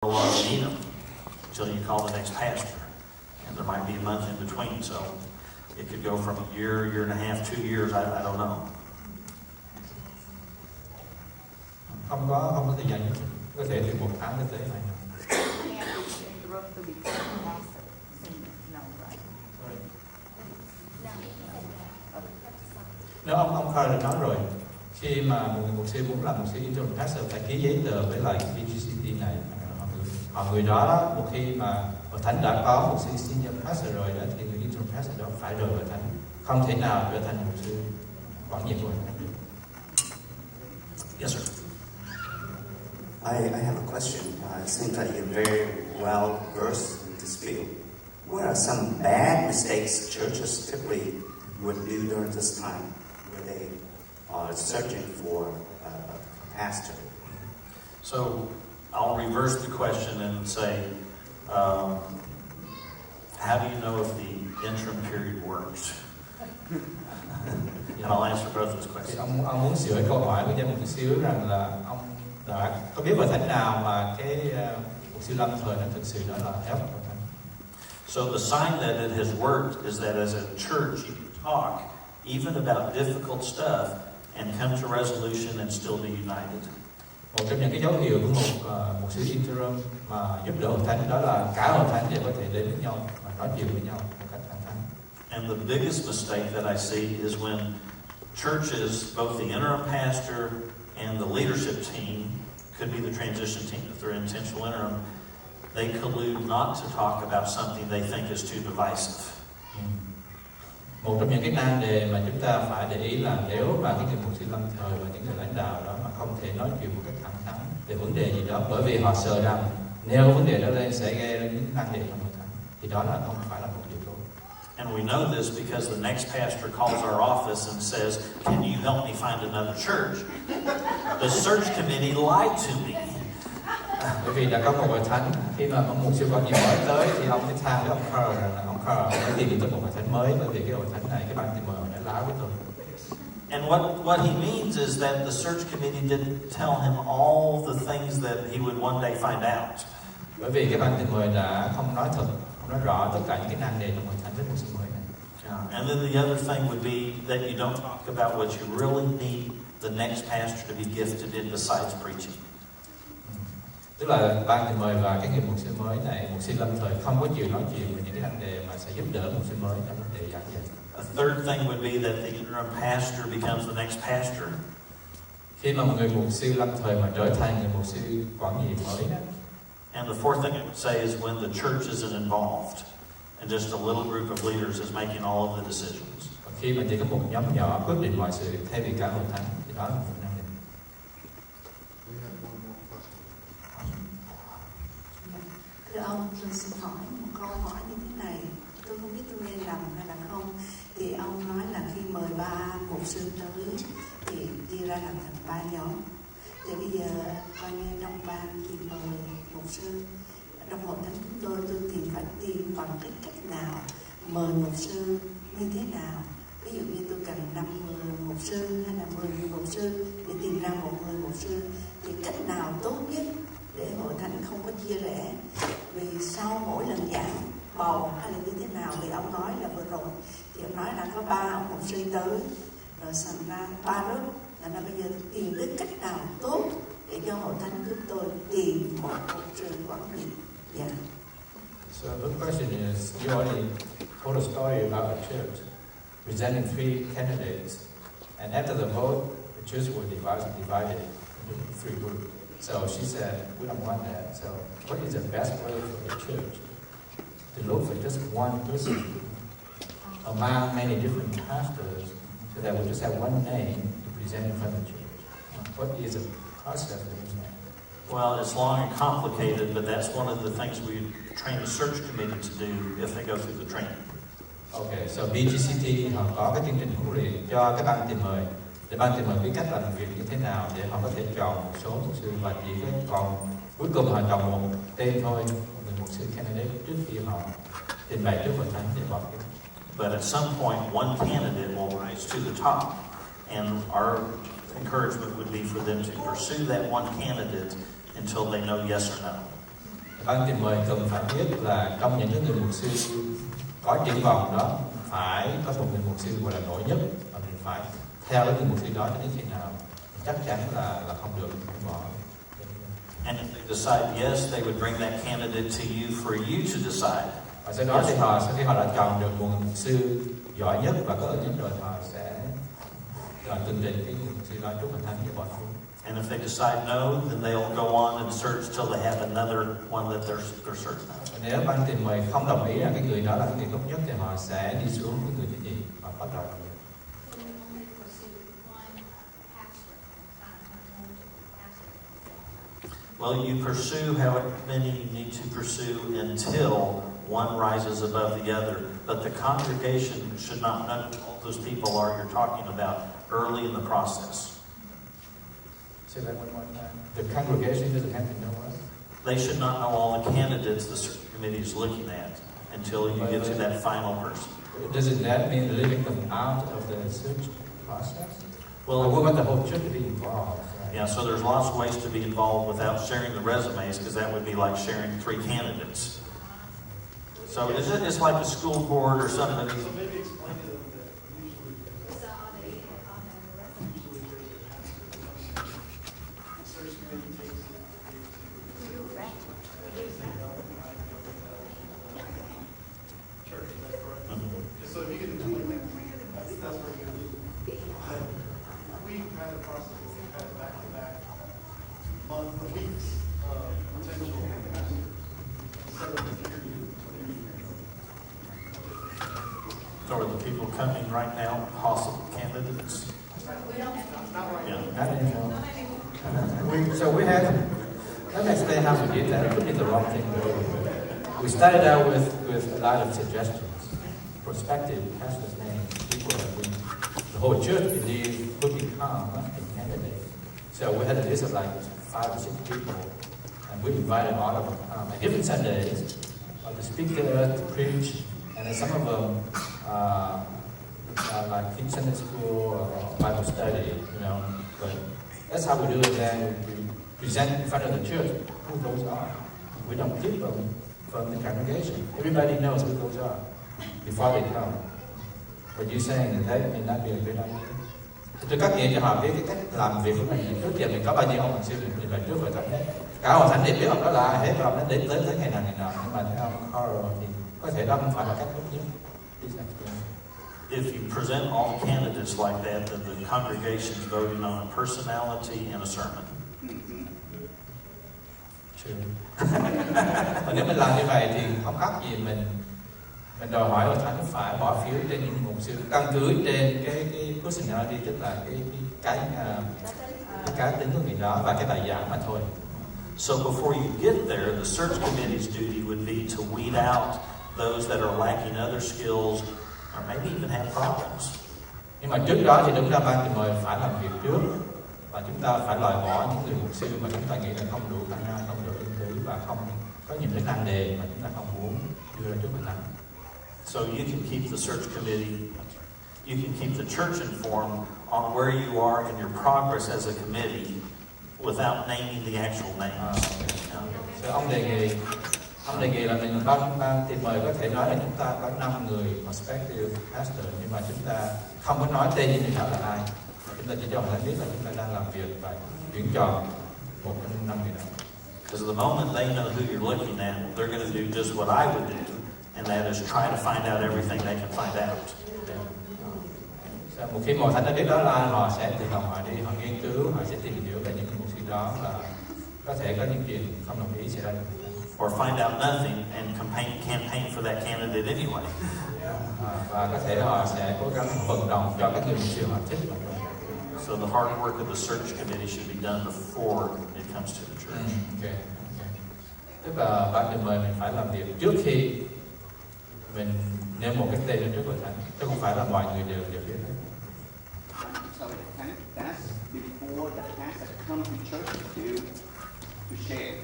long you need them until you call the next pastor. And there might be a month in between, so it could go from a year, year and a half, 2 years, I don't know. Không có thời gian nhất định. Có thể từ 1 tháng đến tới 2 năm. Nếu ông Carl đã nói rồi, khi mà một người mục sư muốn làm mục sư interim pastor phải ký giấy tờ với lại BGCT này. Họ người đó một khi mà hội thánh đã có một sư senior pastor rồi đó, thì người interim pastor đó phải rời hội thánh, không thể nào trở thành mục sư quản nhiệm hội thánh được. Yes, sir. I have a question. It seems like you're very well versed in this field. What are some bad mistakes churches typically would do during this time where they are searching for a pastor? So I'll reverse the question and say, how do you know if the interim period works? And I'll answer both those Thì questions. ông muốn sửa câu hỏi của một xíu rằng là ông đã có biết hội thánh nào mà cái mục sư lâm thời nó thực sự đó là help hội thánh. So the sign that it has worked is that as a church you can talk even about difficult stuff and come to resolution and still be united. Một trong những cái dấu hiệu của một mục sư interim mà giúp đỡ hội thánh đó là cả hội thánh đều có thể đến với nhau và nói chuyện với nhau một cách thẳng thắn. And the biggest mistake that I see is when churches, both the interim pastor and the leadership team, could be the transition team if they're intentional interim, they collude not to talk about something they think is too divisive. Một trong những cái nan đề mà chúng ta phải để ý là nếu mà cái người mục sư lâm thời và những người lãnh đạo đó mà không thể nói chuyện một cách thẳng thắn về vấn đề gì đó, bởi vì họ sợ rằng nếu vấn đề đó lên sẽ gây ra những nan đề trong hội thánh, thì đó là không phải là một điều tốt. And we know this because the next pastor calls our office and says, "Can you help me find another church?" The search committee lied to me. Bởi vì đã có một hội thánh, khi mà ông mục sư quan nhiệm mới tới thì ông mới than với ông Carl rằng là ông Carl phải tìm được một hội thánh mới, bởi vì cái hội thánh này, cái ban tìm mời họ đã láo với tôi. And what he means is that the search committee didn't tell him all the things that he would one day find out. Bởi vì cái ban tìm mời đã không nói thật, không nói rõ tất cả những cái nan đề trong hội thánh với mục sư mới này. And then the other thing would be that you don't talk about what you really need the next pastor to be gifted in besides preaching. Tức là ban tìm mời và cái người mục sư mới này, mục sư lâm thời không có chịu nói chuyện về những cái nan đề mà sẽ giúp đỡ mục sư mới trong vấn đề giảng dạy. A third thing would be that the interim pastor becomes the next pastor. Khi mà một người mục sư lâm thời mà trở thành người mục sư quản nhiệm mới đó. And the fourth thing I would say is when the church isn't involved and just a little group of leaders is making all of the decisions. Khi mà chỉ có một nhóm nhỏ quyết định mọi sự thay vì cả hội thánh, thì đó là một nan đề. Thưa ông, tôi xin hỏi một câu hỏi như thế này. Tôi không biết tôi nghe lầm hay là không. Thì ông nói là khi mời 3 mục sư tới thì chia ra làm thành 3 nhóm. Thì bây giờ coi như trong ban thì mời mục sư. Trong hội thánh chúng tôi phải tìm bằng cái cách nào, mời mục sư như thế nào. Ví dụ như tôi cần 50 mục sư hay là 10 người mục sư để tìm ra một người mục sư. Thì cách nào tốt nhất để hội thánh không có chia rẽ, vì sau mỗi lần giảng bầu hay là như thế nào, vì ông nói là vừa rồi thì ông nói là có 3 ông mục sư tới rồi thành ra 3 lớp, thành ra bây giờ tìm đến cách nào tốt để cho hội thánh chúng tôi tìm một mục sư quản lý. Yeah. So the question is, you already told a story about a church presenting 3 candidates, and after the vote, the church was divided into 3 groups. So she said, we don't want that. So what is the best way for the church to look for just one person among many different pastors so that we just have one name to present in front of the church? What is the process of doing that? Well, it's long and complicated, but that's one of the things we train the search committee to do if they go through the training. Okay, so BGCT họ có cái chương trình huấn luyện cho các ban tìm mời để ban tìm mời biết cách làm việc như thế nào để họ có thể chọn một số mục sư, và chỉ còn cuối cùng họ chọn một tên thôi, một người mục sư candidate trước khi họ trình bày trước hội thánh để bỏ phiếu. But at some point, one candidate will rise to the top, and our encouragement would be for them to pursue that one candidate until they know yes or no. ban tìm mời cần phải biết là trong những cái người mục sư có triển vọng đó phải có một người mục sư gọi là nổi nhất, và mình phải theo cái người mục sư đó cho đến khi nào chắc chắn là không được bỏ. And if they decide yes, they would bring that candidate to you for you to decide. Và sau đó thì sau khi họ đã chọn được một người mục sư giỏi nhất và có ơn nhất rồi, họ sẽ tường trình cái người mục sư đó chúc mình thánh để bỏ phiếu. And if they decide no, then they'll go on and search till they have another one that they're searching out. Nếu ban tìm mời không đồng ý là cái người đó là cái người tốt nhất thì họ sẽ đi xuống cái người thứ nhì và bắt đầu. Well, you pursue however many you need to pursue until one rises above the other. But the congregation should not know who all those people are you're talking about early in the process. Say that one more time. The congregation doesn't have to know us. They should not know all the candidates the search committee is looking at until you get to that final person. Doesn't that mean leaving them out of the search process? Well, we want the whole church to be involved. Right? yeah, so there's lots of ways to be involved without sharing the resumes, because that would be like sharing 3 candidates. So it's like a school board or something. So maybe explain to them that usually there's a search committee takes it church, is that correct? So if you can explain that, that's where you're going to do. We've had a process, we've had back-to-back weeks of potential instead of the period. So are the people coming right now possible candidates? Not right now. Yeah. Not anymore. So we have. Let me explain how we did that. We did the wrong thing. We started out with a lot of suggestions, prospective pastors' names, people that the whole church believed would become a candidate. So we had a list of like 5 or 6 people, and we invited all of them to come. At different Sundays, the speaker to preach, and then some of them like teach Sunday school or Bible study, you know. But that's how we do it. Then we present in front of the church who those are. We don't keep them from the congregation. Everybody knows who those are before they come. But you're saying that may not be a good idea. Tôi cắt nghĩa cho họ biết cái cách làm việc của mình. Trước giờ mình có bao nhiêu ông sư mình về trước rồi thánh hết. Cả hội thánh đều biết ông đó là hết, ông nó đến tới ngày nào. Nhưng mà theo ông Carl thì có thể đó không phải là cách tốt nhất. If you present all the candidates like that, then the congregation's voting on a personality and a sermon. Và nếu mình làm như vậy thì không khác gì mình đòi hỏi hội thánh phải bỏ phiếu trên những mục sư căn cứ trên cái personality, tức là cái cá tính của người đó và cái bài giảng mà thôi. So before you get there, the search committee's duty would be to weed out those that are lacking other skills or maybe even have problems. Nhưng mà trước đó thì đúng ra ban thì mời phải làm việc trước, và chúng ta phải loại bỏ những người mục sư mà chúng ta nghĩ là không đủ khả năng, không đủ ưu tú và không có những cái năng đề mà chúng ta không muốn đưa ra trước mặt thánh. So you can keep the search committee, you can keep the church informed on where you are in your progress as a committee without naming the actual names. Ông đề nghị là mình ban tìm mời có thể nói là chúng ta có 5 người prospective pastor, nhưng mà chúng ta không có nói tên những người đó là ai. Chúng ta chỉ cho họ biết là chúng ta đang làm việc và tuyển chọn một trong 5 người đó. Because the moment they know who you're looking at, they're going to do just what I would do, and that is try to find out everything they can find out. Một khi một thánh đã biết đó là họ sẽ tự động họ đi, họ nghiên cứu, họ sẽ tìm hiểu về những mục sư đó và có thể có những chuyện không đồng ý xảy ra. Or find out nothing and campaign for that candidate anyway. Và có thể họ sẽ cố gắng vận động cho các người mục sư họ thích. So the hard work of the search committee should be done before it comes to the church. Okay. Tức là ban được mời mình phải làm việc trước khi mình nêu một cái tên lên trước hội thánh, chứ không phải là mọi người đều biết hết. So that's before the pastor come to church to share.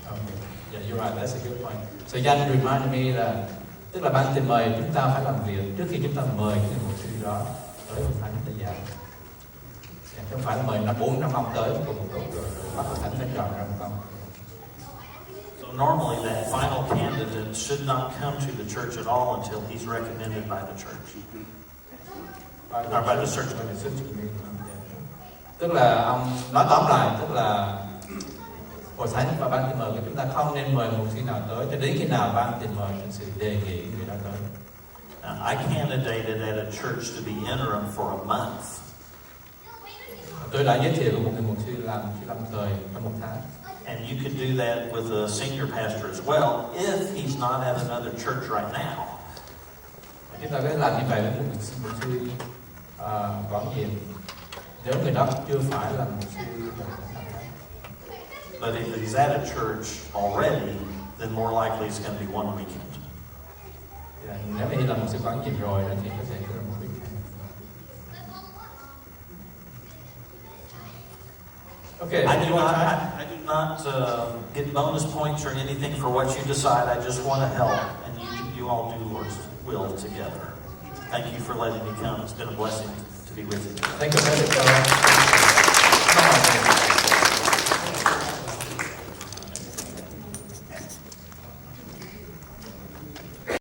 Okay. Yeah, you're right. That's a good point. So Jan remind me là tức là ban tìm mời chúng ta phải làm việc trước khi chúng ta mời cái mục sư đó tới hội thánh để giảng. Không phải là mời là 4 năm ông tới cùng một lúc rồi bắt hội thánh phải chọn ra một ông. So normally that final candidate should not come to the church at all until he's recommended by the church. By Or by the search by the committee. search committee. Tức là ông nói tóm lại, tức là hội thánh và ban tiền mời của chúng ta không nên mời một sĩ nào tới cho đến khi nào ban tiền mời thực sự đề nghị người đó tới. I candidated at a church to be interim for a month. Tôi đã giới thiệu một người mục sư làm lâm thời trong 1 tháng. And you could do that with a senior pastor as well if he's not at another church right now. Chúng ta có thể làm như vậy với một mục sư quản nhiệm nếu người đó chưa phải là mục sư. But if he's at a church already, then more likely it's going to be one weekend. Nếu mà là mục sư quản nhiệm rồi thì có thể là một weekend. Okay, I do not get bonus points or anything for what you decide. I just want to help, and you all do Lord's will together. Thank you for letting me come. It's been a blessing to be with you. Thank you, Pastor.